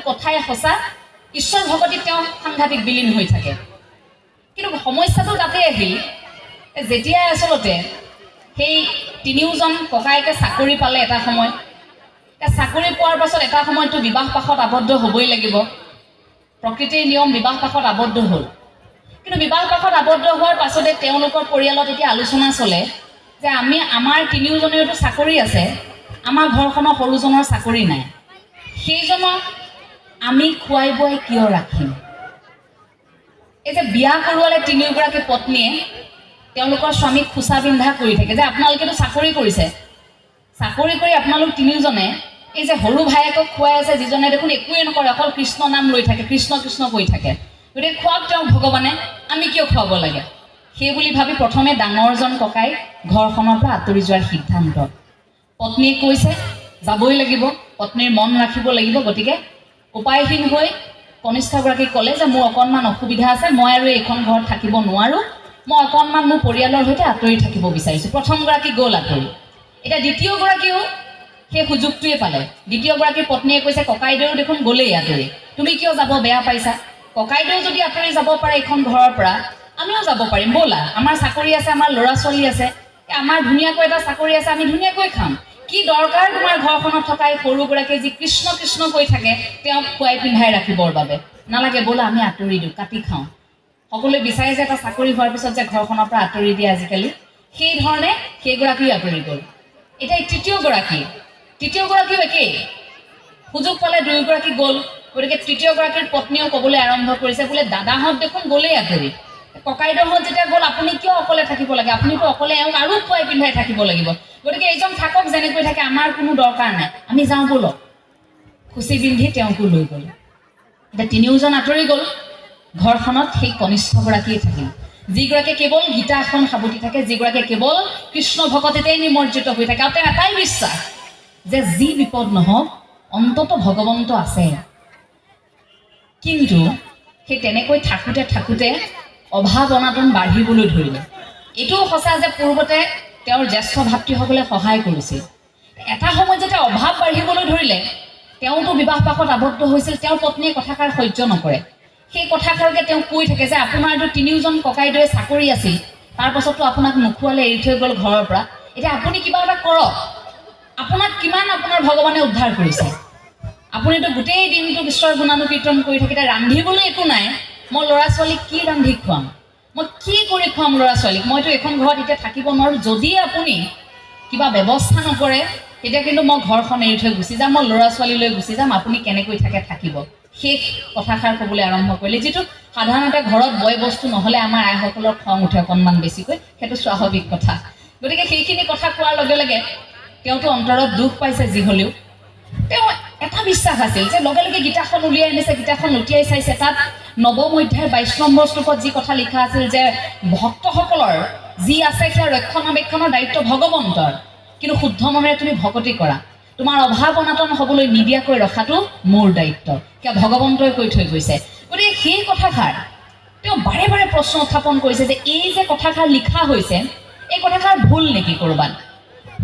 কথাই সঁচা ঈশ্বৰ ভগৱতীত তেওঁ সাংঘাতিক বিলীন হৈ থাকে কিন্তু সমস্যাটো তাতে আহিল যেতিয়া আচলতে সেই তিনিওজন ককায়েকে চাকৰি পালে এটা সময় চাকৰি পোৱাৰ পাছত এটা সময়তো বিবাহ পাশত আবদ্ধ হ'বই লাগিব প্ৰকৃতিৰ নিয়ম বিবাহ পাশত আবদ্ধ হ'ল কিন্তু বিবাহ পাশত আবদ্ধ হোৱাৰ পাছতে তেওঁলোকৰ পৰিয়ালত এতিয়া আলোচনা চলে যে আমাৰ তিনিওজনেৰতো চাকৰি আছে আমাৰ ঘৰখনৰ সৰুজনৰ চাকৰি নাই সেইজনক আমি খুৱাই বুৱাই কিয় ৰাখিম এই যে বিয়া কৰোৱালে তিনিওগৰাকী পত্নীয়ে তেওঁলোকৰ স্বামীক খুচা বিন্ধা কৰি থাকে যে আপোনালোকেতো চাকৰি কৰিছে চাকৰি কৰি আপোনালোক তিনিওজনে এই যে সৰু ভায়েকক খুৱাই আছে যিজনে দেখোন একোৱে নকৰে অকল কৃষ্ণ নাম লৈ থাকে কৃষ্ণ কৃষ্ণ কৈ থাকে গতিকে খুৱাওক তেওঁক ভগৱানে আমি কিয় খুৱাব লাগে সেই বুলি ভাবি প্ৰথমে ডাঙৰজন ককাই ঘৰখনৰ পৰা আঁতৰি যোৱাৰ সিদ্ধান্ত পত্নীয়ে কৈছে যাবই লাগিব পত্নীৰ মন ৰাখিব লাগিব গতিকে উপায়হীন হৈ কনিষ্ঠগৰাকীক ক'লে যে মোৰ অকণমান অসুবিধা আছে মই আৰু এইখন ঘৰত থাকিব নোৱাৰোঁ মই অকণমান মোৰ পৰিয়ালৰ সৈতে আঁতৰি থাকিব বিচাৰিছোঁ প্ৰথমগৰাকী গ'ল আঁতৰি এতিয়া দ্বিতীয়গৰাকীও সেই সুযোগটোৱে পালে দ্বিতীয়গৰাকীৰ পত্নীয়ে কৈছে ককাইদেউ দেখোন গ'লেই আঁতৰি তুমি কিয় যাব বেয়া পাইছা ককাইদেউ যদি আঁতৰি যাব পাৰে এইখন ঘৰৰ পৰা আমিও যাব পাৰিম ব'লা আমাৰ চাকৰি আছে আমাৰ ল'ৰা ছোৱালী আছে আমাৰ ধুনীয়াকৈ এটা চাকৰি আছে আমি ধুনীয়াকৈ খাম কি দৰকাৰ তোমাৰ ঘৰখনত থকা এই সৰুগৰাকীয়ে যি কৃষ্ণ কৃষ্ণ কৈ থাকে তেওঁক খুৱাই পিন্ধাই ৰাখিবৰ বাবে নালাগে ব'লা আমি আঁতৰি দিওঁ কাটি খাওঁ সকলোৱে বিচাৰে যে এটা চাকৰি হোৱাৰ পিছত যে ঘৰখনৰ পৰা আঁতৰি দিয়ে আজিকালি সেইধৰণে সেইগৰাকীও আঁতৰি গ'ল এতিয়া তৃতীয়গৰাকীও একেই সুযোগ পালে দুয়োগৰাকী গ'ল গতিকে তৃতীয়গৰাকীৰ পত্নীয়েও ক'বলৈ আৰম্ভ কৰিছে বোলে দাদাহঁত দেখোন গ'লেই আঁতৰি ককাইদেউহঁত যেতিয়া গ'ল আপুনি কিয় অকলে থাকিব লাগে আপুনিতো অকলে এওঁক আৰু খুৱাই পিন্ধাই থাকিব লাগিব গতিকে এইজন থাকক যেনেকৈ থাকে আমাৰ কোনো দৰকাৰ নাই আমি যাওঁ ব'লক খুচি পিন্ধি তেওঁকো লৈ গ'ল এতিয়া তিনিওজন আঁতৰি গ'ল ঘৰখনত সেই কনিষ্ঠগৰাকীয়ে থাকিল যিগৰাকীয়ে কেৱল গীতা এখন সাৱটি থাকে যিগৰাকীয়ে কেৱল কৃষ্ণ ভকততেই নিমজ্জিত হৈ থাকে আৰু তেওঁ এটাই বিশ্বাস যে যি বিপদ নহওক অন্তত ভগৱন্ত আছে কিন্তু সেই তেনেকৈ থাকোঁতে অভাৱ অনাটন বাঢ়িবলৈ ধৰিলে এইটোও সঁচা যে পূৰ্বতে তেওঁৰ জ্যেষ্ঠ ভাতৃসকলে সহায় কৰিছিল এটা সময়ত যেতিয়া অভাৱ বাঢ়িবলৈ ধৰিলে তেওঁতো বিবাহ পাশত আবদ্ধ হৈছিল তেওঁৰ পত্নীয়ে কথাষাৰ সহ্য নকৰে সেই কথাষাৰকে তেওঁ কৈ থাকে যে আপোনাৰতো তিনিওজন ককাইদেৱে চাকৰি আছিল তাৰ পাছতো আপোনাক নোখোৱালে এৰি থৈ গ'ল ঘৰৰ পৰা এতিয়া আপুনি কিবা এটা কৰক আপোনাক কিমান আপোনাৰ ভগৱানে উদ্ধাৰ কৰিছে আপুনিতো গোটেই দিনটো ঈশ্বৰৰ গুণানুকীৰ্তন কৰি থাকে ৰান্ধিবলৈ একো নাই মই ল'ৰা ছোৱালীক কি ৰান্ধি খুৱাম মই কি কৰি খুৱাম ল'ৰা ছোৱালীক মইতো এখন ঘৰত এতিয়া থাকিব নোৱাৰোঁ যদি আপুনি কিবা ব্যৱস্থা নকৰে তেতিয়া কিন্তু মই ঘৰখন এৰি থৈ গুচি যাম মই ল'ৰা ছোৱালীলৈ গুচি যাম আপুনি কেনেকৈ থাকিব শেষ কথাষাৰ ক'বলৈ আৰম্ভ কৰিলে যিটো সাধাৰণতে ঘৰত বয় বস্তু নহ'লে আমাৰ আইসকলৰ খং উঠে অকণমান বেছিকৈ সেইটো স্বাভাৱিক কথা গতিকে সেইখিনি কথা কোৱাৰ লগে লগে তেওঁতো অন্তৰত দুখ পাইছে যি হ'লেও তেওঁ এটা বিশ্বাস আছিল যে লগে লগে গীতাখন উলিয়াই আনিছে গীতাখন লুটিয়াই চাইছে তাত নৱম অধ্যায়ৰ 22 নম্বৰ শ্লোকত যি কথা লিখা আছিল যে ভক্তসকলৰ যি আছে সেয়া ৰক্ষণাবেক্ষণৰ দায়িত্ব ভগৱন্তৰ কিন্তু শুদ্ধ মনেৰে তুমি ভকতি কৰা তোমাৰ অভাৱ অনাটন হ'বলৈ নিদিয়াকৈ ৰখাটো মোৰ দায়িত্ব সেয়া ভগৱন্তই কৈ থৈ গৈছে গতিকে সেই কথাষাৰ তেওঁ বাৰে বাৰে প্ৰশ্ন উত্থাপন কৰিছে যে এই যে কথাষাৰ লিখা হৈছে এই কথাষাৰ ভুল নেকি ক'ৰবাত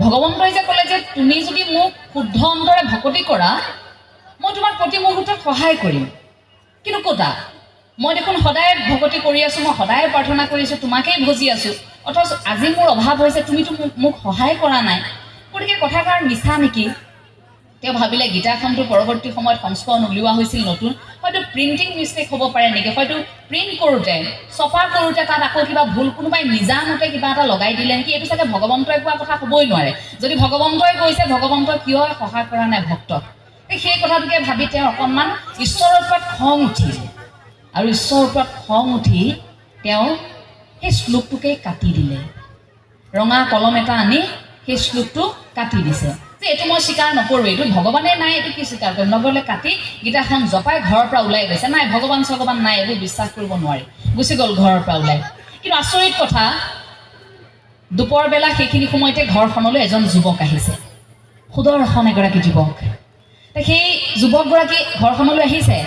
ভগৱন্তই যে ক'লে যে তুমি যদি মোক শুদ্ধ অন্তৰে ভকতি কৰা মই তোমাক প্ৰতি মুহূৰ্তত সহায় কৰিম কিন্তু ক'তা মই দেখোন সদায় ভকতি কৰি আছোঁ মই সদায় প্ৰাৰ্থনা কৰিছোঁ তোমাকেই ভজি আছোঁ অথচ আজি মোৰ অভাৱ হৈছে তুমিতো মোক সহায় কৰা নাই গতিকে কথাষাৰ মিছা নেকি তেওঁ ভাবিলে গীতাখনটো পৰৱৰ্তী সময়ত সংস্কৰণ উলিওৱা হৈছিল নতুন হয়তো প্ৰিণ্টিং মিষ্টেক হ'ব পাৰে নেকি হয়তো প্ৰিণ্ট কৰোঁতে ছপা কৰোঁতে তাত আকৌ কিবা ভুল কোনোবাই নিজামতে কিবা এটা লগাই দিলে নেকি এইটো চাগে ভগৱন্তই কোৱা কথা হ'বই নোৱাৰে যদি ভগৱন্তই কৈছে ভগৱন্তই কিয় সহায় কৰা নাই ভক্তক সেই কথাটোকে ভাবি তেওঁ অকণমান ঈশ্বৰৰ ওপৰত খং উঠিল আৰু ঈশ্বৰৰ ওপৰত খং উঠি তেওঁ সেই শ্লোকটোকে কাটি দিলে ৰঙা কলম এটা আনি সেই শ্লোকটো কাটি দিছে যে এইটো মই স্বীকাৰ নকৰোঁ এইটো ভগৱানে নাই এইটো কি স্বীকাৰ কৰিম নগ'লে কাটি গীতাখন জপাই ঘৰৰ পৰা ওলাই গৈছে নাই ভগৱান চগৱান নাই এইবোৰ বিশ্বাস কৰিব নোৱাৰি গুচি গ'ল ঘৰৰ পৰা ওলাই কিন্তু আচৰিত কথা দুপৰবেলা সেইখিনি সময়তে ঘৰখনলৈ এজন যুৱক আহিছে সুদৰ্শন এগৰাকী যুৱক সেই যুৱকগৰাকী ঘৰখনলৈ আহিছে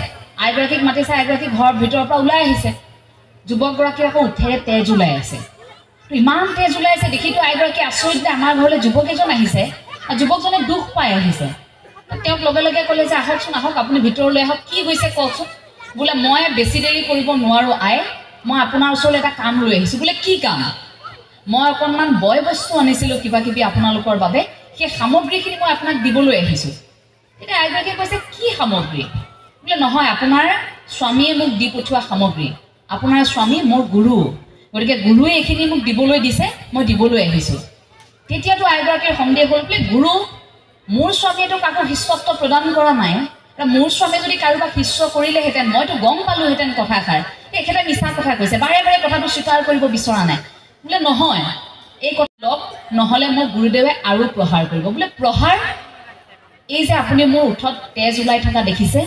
আইগৰাকীক মাতিছে আইগৰাকী ঘৰৰ ভিতৰৰ পৰা ওলাই আহিছে যুৱকগৰাকী আকৌ উঠেৰে তেজ ওলাই আছে ইমান তেজ ওলাইছে দেখিতো আইগৰাকী আচৰিত যে আমাৰ ঘৰলৈ যুৱক এজন আহিছে আৰু যুৱকজনে দুখ পাই আহিছে তেওঁক লগে লগে ক'লে যে আহকচোন আহক আপুনি ভিতৰলৈ আহক কি হৈছে কওকচোন বোলে মই বেছি দেৰি কৰিব নোৱাৰোঁ আই মই আপোনাৰ ওচৰলৈ এটা কাম লৈ আহিছোঁ বোলে কি কাম মই অকণমান বয় বস্তু আনিছিলোঁ কিবা কিবি আপোনালোকৰ বাবে সেই সামগ্ৰীখিনি মই আপোনাক দিবলৈ আহিছোঁ তেতিয়া আইগৰাকীয়ে কৈছে কি সামগ্ৰী বোলে নহয় আপোনাৰ স্বামীয়ে মোক দি পঠোৱা সামগ্ৰী আপোনাৰ স্বামী মোৰ গুৰু গতিকে গুৰুৱে এইখিনি মোক দিবলৈ দিছে মই দিবলৈ আহিছোঁ তেতিয়াতো আইগৰাকীৰ সন্দেহ হ'ল বোলে গুৰু মোৰ স্বামীয়েতো কাকো শিষ্যত্ব প্ৰদান কৰা নাই মোৰ স্বামী যদি কাৰোবাক শিষ্য কৰিলেহেঁতেন মইতো গম পালোহেঁতেন কথাষাৰ তেখেতে মিছা কথা কৈছে বাৰে বাৰে কথাটো স্বীকাৰ কৰিব বিচৰা নাই বোলে নহয় এই কথা নহ'লে মোক গুৰুদেৱে আৰু প্ৰহাৰ কৰিব বোলে প্ৰহাৰ এই যে আপুনি মোৰ ওঠত তেজ ওলাই থকা দেখিছে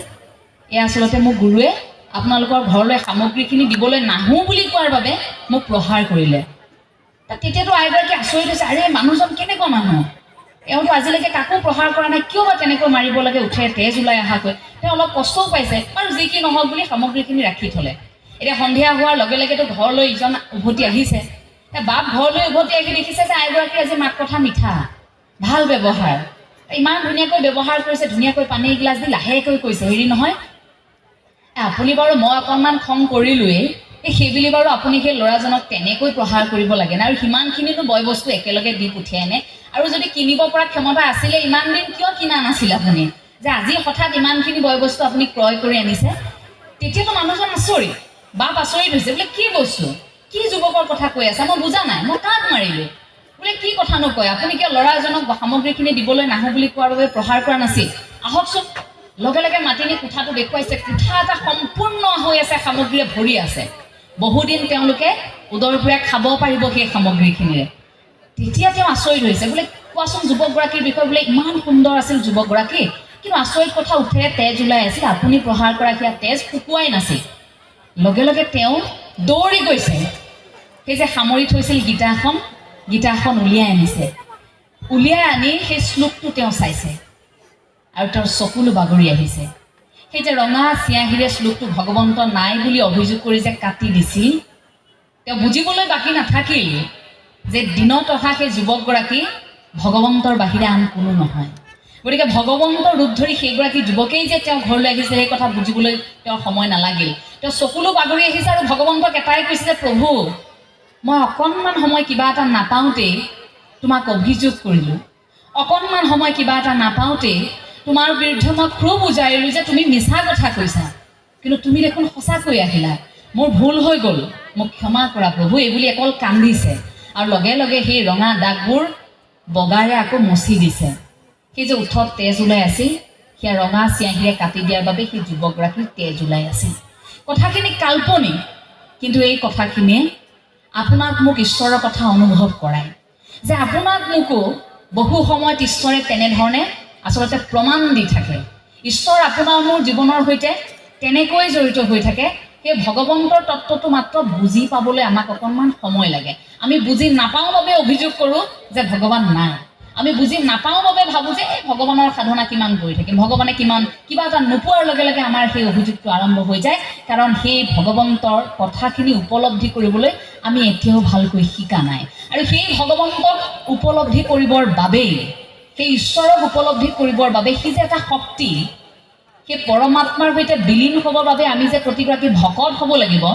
এয়া আচলতে মোক গুৰুৱে আপোনালোকৰ ঘৰলৈ সামগ্ৰীখিনি দিবলৈ নাহোঁ বুলি কোৱাৰ বাবে মোক প্ৰহাৰ কৰিলে তেতিয়াতো আইগৰাকী আচৰিত হৈছে আৰে মানুহজন কেনেকুৱা মানুহ এওঁতো আজিলৈকে কাকো প্ৰহাৰ কৰা নাই কিয় বা তেনেকৈ মাৰিব লাগে উঠে তেজ ওলাই অহাকৈ তেওঁ অলপ কষ্টও পাইছে আৰু যি কি নহওক বুলি সামগ্ৰীখিনি ৰাখি থ'লে এতিয়া সন্ধিয়া হোৱাৰ লগে লগেতো ঘৰলৈ ইজন উভতি আহিছে বাপ ঘৰলৈ উভতি আহি দেখিছে যে আইগৰাকী আজি মাত কথা মিঠা ভাল ব্যৱহাৰ ইমান ধুনীয়াকৈ ব্যৱহাৰ কৰিছে ধুনীয়াকৈ পানী এগিলাচ দি লাহেকৈ কৈছে হেৰি নহয় আপুনি বাৰু মই অকণমান খং কৰিলোৱেই সেইবুলি বাৰু আপুনি সেই ল'ৰাজনক তেনেকৈ প্ৰহাৰ কৰিব লাগে না আৰু সিমানখিনিনো বয় বস্তু একেলগে দি পঠিয়াই নে আৰু যদি কিনিব পৰা ক্ষমতা আছিলে ইমান দিন কিয় কিনা নাছিল আপুনি যে আজি হঠাৎ ইমানখিনি বয় বস্তু আপুনি ক্ৰয় কৰি আনিছে তেতিয়াতো মানুহজন আচৰিত বাপ আচৰিত হৈছে বোলে কি বস্তু কি যুৱকৰ কথা কৈ আছে মই বুজা নাই মই কাক মাৰিলোঁ বোলে কি কথা নকয় আপুনি কিয় ল'ৰা এজনক সামগ্ৰীখিনি দিবলৈ নাহোঁ বুলি কোৱাৰ বাবে প্ৰহাৰ কৰা নাছিল আহকচোন লগে লগে মাতি নি কোঠাটো দেখুৱাইছে কোঠা এটা সম্পূৰ্ণ হৈ আছে সামগ্ৰীৰে ভৰি আছে বহুদিন তেওঁলোকে উদৰপূৰে খাব পাৰিব সেই সামগ্ৰীখিনিৰে তেতিয়া তেওঁ আচৰিত হৈছে বোলে কোৱাচোন যুৱকগৰাকীৰ বিষয়ে বোলে ইমান সুন্দৰ আছিল যুৱকগৰাকী কিন্তু আচৰিত কথা উঠে তেজ ওলাই আছিল আপুনি প্ৰহাৰ কৰা সেয়া তেজ শুকুৱাই নাছিল লগে লগে তেওঁ দৌৰি গৈছে সেই যে সামৰি থৈছিল গীতাখন উলিয়াই আনিছে উলিয়াই আনি সেই শ্লোকটো তেওঁ চাইছে আৰু তেওঁৰ চকুলো বাগৰি আহিছে সেই যে ৰঙা চিয়াঁহীৰে শ্লোকটো ভগৱন্ত নাই বুলি অভিযোগ কৰি যে কাটি দিছিল তেওঁ বুজিবলৈ বাকী নাথাকিল যে দিনত অহা সেই যুৱকগৰাকী ভগৱন্তৰ বাহিৰে আন কোনো নহয় গতিকে ভগৱন্তৰ ৰূপ ধৰি সেইগৰাকী যুৱকেই যে তেওঁ ঘৰলৈ আহিছে সেই কথা বুজিবলৈ তেওঁৰ সময় নালাগিল তেওঁ চকুলো বাগৰি আহিছে আৰু ভগৱন্তক এটাই কৈছে যে প্ৰভু মই অকণমান সময় কিবা এটা নাপাওঁতেই তোমাক অভিযোগ কৰিলোঁ অকণমান সময় কিবা এটা নাপাওঁতেই তোমাৰ বিৰুদ্ধে মই খুব উজাৰিলোঁ যে তুমি মিছা কথা কৈছা কিন্তু তুমি দেখোন সঁচাকৈ আহিলা মোৰ ভুল হৈ গ'ল মোক ক্ষমা কৰা প্ৰভু এইবুলি অকল কান্দিছে আৰু লগে লগে সেই ৰঙা দাগবোৰ বগাৰে আকৌ মচি দিছে সেই যে ওঠত তেজ ওলাই আছিল সেয়া ৰঙা চিয়াঁহীৰে কাটি দিয়াৰ বাবে সেই যুৱকগৰাকীৰ তেজ ওলাই আছিল কথাখিনি কাল্পনিক কিন্তু এই কথাখিনিয়ে আপোনাক মোক ঈশ্বৰৰ কথা অনুভৱ কৰায় যে আপোনাক মোকো বহু সময়ত ঈশ্বৰে তেনেধৰণে আচলতে প্ৰমাণ দি থাকে ঈশ্বৰ আপোনাৰ মোৰ জীৱনৰ সৈতে তেনেকৈ জড়িত হৈ থাকে সেই ভগৱন্তৰ তত্ত্বটো মাত্ৰ বুজি পাবলৈ আমাক অকণমান সময় লাগে আমি বুজি নাপাওঁ বাবে অভিযোগ কৰোঁ যে ভগৱান নাই আমি বুজি নাপাওঁ বাবে ভাবোঁ যে এই ভগৱানৰ সাধনা কিমান কৰি থাকিম ভগৱানে কিমান কিবা এটা নোপোৱাৰ লগে লগে আমাৰ সেই অভিযোগটো আৰম্ভ হৈ যায় কাৰণ সেই ভগৱন্তৰ কথাখিনি উপলব্ধি কৰিবলৈ আমি এতিয়াও ভালকৈ শিকা নাই আৰু সেই ভগৱন্তক উপলব্ধি কৰিবৰ বাবেই সেই ঈশ্বৰক উপলব্ধি কৰিবৰ বাবে সি যে এটা শক্তি সেই পৰমাত্মাৰ সৈতে বিলীন হ'বৰ বাবে আমি যে প্ৰতিগৰাকী ভকত হ'ব লাগিব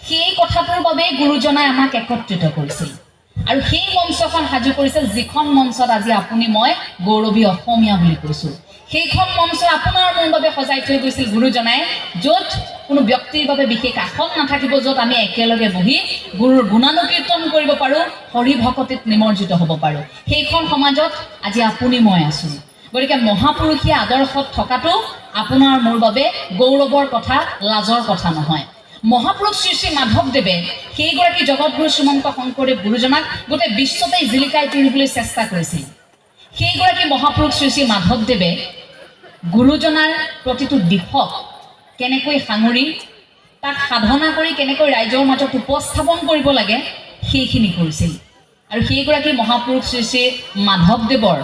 সেই কথাটোৰ বাবেই গুৰুজনাই আমাক একত্ৰিত কৰিছিল আৰু সেই মঞ্চখন সাজু কৰিছিল যিখন মঞ্চত আজি আপুনি মই গৌৰৱী অসমীয়া বুলি কৈছোঁ সেইখন মঞ্চ আপোনাৰ মোৰ বাবে সজাই থৈ গৈছিল গুৰুজনাই য'ত কোনো ব্যক্তিৰ বাবে বিশেষ আসন নাথাকিব য'ত আমি একেলগে বহি গুৰুৰ গুণানুকীৰ্তন কৰিব পাৰোঁ হৰি ভকতিত নিমজ্জিত হ'ব পাৰোঁ সেইখন সমাজত আজি আপুনি মই আছোঁ গতিকে মহাপুৰুষীয়া আদৰ্শত থকাটো আপোনাৰ মোৰ বাবে গৌৰৱৰ কথা লাজৰ কথা নহয় মহাপুৰুষ শ্ৰী শ্ৰী মাধৱদেৱে সেইগৰাকী জগতগুৰু শ্ৰীমন্ত শংকৰদেৱ গুৰুজনাক গোটেই বিশ্বতেই জিলিকাই তুলিবলৈ চেষ্টা কৰিছিল সেইগৰাকী মহাপুৰুষ শ্ৰী শ্ৰী মাধৱদেৱে গুৰুজনাৰ প্ৰতিটো দিশক কেনেকৈ সাঙুৰি তাক সাধনা কৰি কেনেকৈ ৰাইজৰ মাজত উপস্থাপন কৰিব লাগে সেইখিনি কৰিছিল আৰু সেইগৰাকী মহাপুৰুষ শ্ৰী শ্ৰী মাধৱদেৱৰ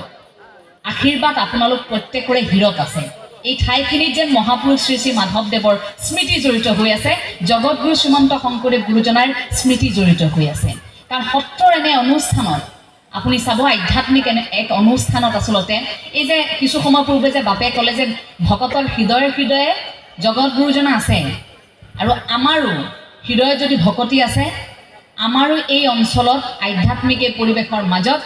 আশীৰ্বাদ আপোনালোক প্ৰত্যেকৰে হীৰত আছে এই ঠাইখিনিত যেন মহাপুৰুষ শ্ৰী শ্ৰী মাধৱদেৱৰ স্মৃতি জড়িত হৈ আছে জগতগুৰু শ্ৰীমন্ত শংকৰদেৱ গুৰুজনাৰ স্মৃতি জড়িত হৈ আছে কাৰণ সত্ৰৰ এনে অনুষ্ঠানত আপুনি চাব আধ্যাত্মিক এক অনুষ্ঠানত আচলতে এই যে কিছু সময় পূৰ্বে যে বাপে ক'লে যে ভকতৰ হৃদয়ে হৃদয়ে জগতগুৰুজনা আছে আৰু আমাৰো হৃদয়ত যদি ভকতি আছে আমাৰো এই অঞ্চলত আধ্যাত্মিক এই পৰিৱেশৰ মাজত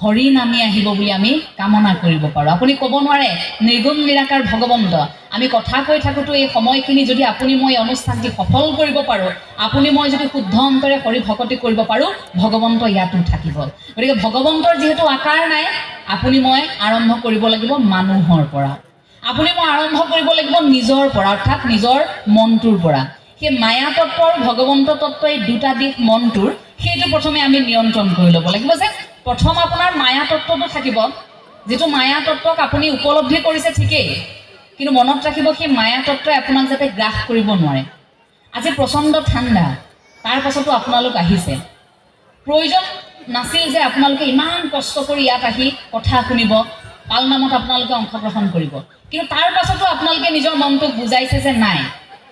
হৰি নামি আহিব বুলি আমি কামনা কৰিব পাৰোঁ। আপুনি ক'ব নোৱাৰে নিৰ্গুণ নিৰাকাৰ ভগৱন্ত আমি কথা কৈ থাকোঁতো এই সময়খিনি যদি আপুনি মই অনুষ্ঠানটি সফল কৰিব পাৰোঁ, আপুনি মই যদি শুদ্ধ অন্তৰে হৰি ভকতি কৰিব পাৰোঁ, ভগৱন্ত ইয়াতো থাকিব। গতিকে ভগৱন্তৰ যিহেতু আকাৰ নাই, আপুনি মই আৰম্ভ কৰিব লাগিব মানুহৰ পৰা, আপুনি মই আৰম্ভ কৰিব লাগিব নিজৰ পৰা, অৰ্থাৎ নিজৰ মনটোৰ পৰা। সেই মায়া তত্ত্ব আৰু ভগৱন্ত তত্ত্ব এই দুটা দিশ মনটোৰ, সেইটো প্ৰথমে আমি নিয়ন্ত্ৰণ কৰি ল'ব লাগিব। যে প্ৰথম আপোনাৰ মায়া তত্ত্বটো থাকিব, যিটো মায়া তত্ত্বক আপুনি উপলব্ধি কৰিছে ঠিকেই, কিন্তু মনত ৰাখিব সেই মায়া তত্ত্বই আপোনাক যাতে গ্ৰাস কৰিব নোৱাৰে। আজি প্ৰচণ্ড ঠাণ্ডা, তাৰ পাছতো আপোনালোক আহিছে, প্ৰয়োজন নাছিল যে আপোনালোকে ইমান কষ্ট কৰি ইয়াত আহি কথা শুনিব, পালনামত আপোনালোকে অংশগ্ৰহণ কৰিব, কিন্তু তাৰ পাছতো আপোনালোকে নিজৰ মনটোক বুজাইছে যে নাই,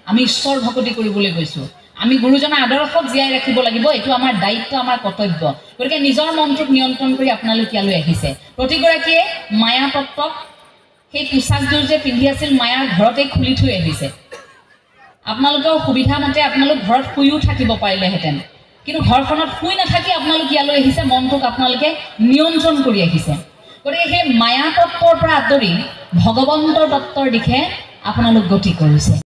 আমি ঈশ্বৰ ভকতি কৰিবলৈ গৈছোঁ, আমি গুৰুজনাৰ আদৰ্শক জীয়াই ৰাখিব লাগিব, এইটো আমাৰ দায়িত্ব, আমাৰ কৰ্তব্য। গতিকে নিজৰ মনটোক নিয়ন্ত্ৰণ কৰি আপোনালোক ইয়ালৈ আহিছে। প্ৰতিগৰাকীয়ে মায়া তত্ত্বক সেই পোচাকযোৰ যে পিন্ধি আছিল মায়াৰ ঘৰতে খুলি থৈ আহিছে। আপোনালোকৰ সুবিধা মতে আপোনালোক ঘৰত শুইও থাকিব পাৰিলেহেঁতেন, কিন্তু ঘৰখনত শুই নাথাকি আপোনালোক ইয়ালৈ আহিছে, মনটোক আপোনালোকে নিয়ন্ত্ৰণ কৰি আহিছে। গতিকে সেই মায়া তত্ত্বৰ পৰা আঁতৰি ভগৱন্তৰ তত্ত্বৰ দিশে আপোনালোক গতি কৰিছে।